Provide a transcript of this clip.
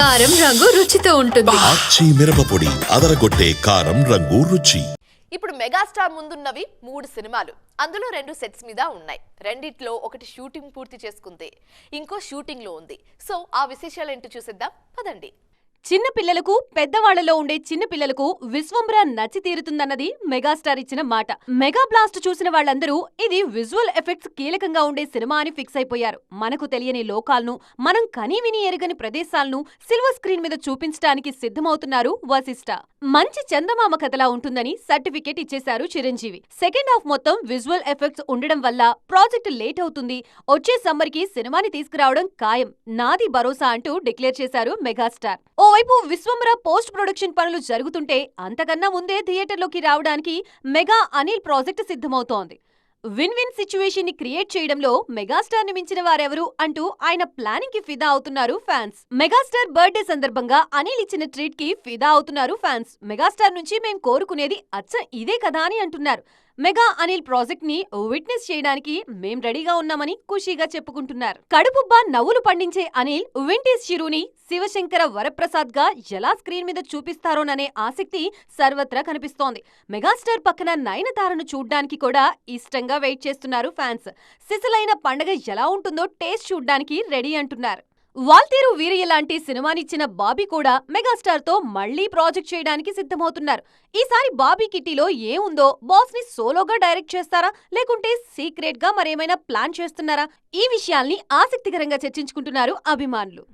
కారం రంగు రుచితో ఉంటుంది. ఆచి మిరపపొడి అదరగొట్టే కారం రంగు రుచి. ఇప్పుడు మెగాస్టార్ ముందున్నవి 3 సినిమాలు. అందులో 2 సెట్స్ మీద ఉన్నాయి. రెండిట్లో ఒకటి షూటింగ్ పూర్తి చేసుకుంది, ఇంకో షూటింగ్ లో ఉంది. సో ఆ విశేషాలు ఏంటో చూసేద్దాం పదండి. చిన్న పిల్లలకు పెద్దవాళ్లలో ఉండే చిన్న పిల్లలకు విశ్వంబర నచ్చి తీరుతుందన్నది మెగాస్టార్ ఇచ్చిన మాట. మెగా బ్లాస్ట్ చూసిన వాళ్ళందరూ ఇది విజువల్ ఎఫెక్ట్స్ కీలకంగా ఉండే సినిమా అని ఫిక్స్ అయిపోయారు. మనకు తెలియని లోకాలను, మనం కనీ విని ఎరగని ప్రదేశాలను సిల్వర్ స్క్రీన్ మీద చూపించడానికి సిద్ధమవుతున్నారు వశిష్ఠ. మంచి చందమామ కథలా ఉంటుందని సర్టిఫికేట్ ఇచ్చేశారు చిరంజీవి. సెకండ్ హాఫ్ మొత్తం విజువల్ ఎఫెక్ట్స్ ఉండడం వల్ల ప్రాజెక్ట్ లేట్ అవుతుంది, వచ్చే సమ్మర్ కి సినిమాని తీసుకురావడం ఖాయం, నాది భరోసా అంటూ డిక్లేర్ చేశారు మెగాస్టార్. ఓవైపు విశ్వంబర పోస్ట్ ప్రొడక్షన్ పనులు జరుగుతుంటే అంతకన్నా ముందే థియేటర్లోకి రావడానికి మెగా అనిల్ ప్రాజెక్ట్ సిద్ధమవుతోంది. విన్ విన్ సిచ్యువేషన్ ని క్రియేట్ చేయడంలో మెగాస్టార్ ని మించిన వారెవరు అంటూ ఆయన ప్లానింగ్ కి ఫిదా అవుతున్నారు ఫ్యాన్స్. మెగాస్టార్ బర్త్డే సందర్భంగా అనిల్ ఇచ్చిన ట్రీట్ కి ఫిదా అవుతున్నారు ఫ్యాన్స్. మెగాస్టార్ నుంచి మేం కోరుకునేది అచ్చం ఇదే కదా అని అంటున్నారు. మెగా అనిల్ ప్రాజెక్ట్ ని విట్నెస్ చేయడానికి మేం రెడీగా ఉన్నామని ఖుషీగా చెప్పుకుంటున్నారు. కడుపుబ్బా నవ్వులు పండించే అనిల్ వింటేజ్ చిరుని శివశంకర వరప్రసాద్ గా ఎలా స్క్రీన్ మీద చూపిస్తారోననే ఆసక్తి సర్వత్రా కనిపిస్తోంది. మెగాస్టార్ పక్కన నయనతారను చూడ్డానికి కూడా ఇష్టంగా వెయిట్ చేస్తున్నారు ఫ్యాన్స్. సిసలైన పండగ ఎలా ఉంటుందో టేస్ట్ చూడ్డానికి రెడీ అంటున్నారు. వాల్తేరు వీరయ్య లాంటి సినిమానిచ్చిన బాబీ కూడా మెగాస్టార్ తో మళ్లీ ప్రాజెక్ట్ చేయడానికి సిద్ధమవుతున్నారు. ఈసారి బాబీ కిట్టీలో ఏముందో, బాస్ ని సోలోగా డైరెక్ట్ చేస్తారా లేకుంటే సీక్రెట్ గా మరేమైనా ప్లాన్ చేస్తున్నారా? ఈ విషయాల్ని ఆసక్తికరంగా చర్చించుకుంటున్నారు అభిమానులు.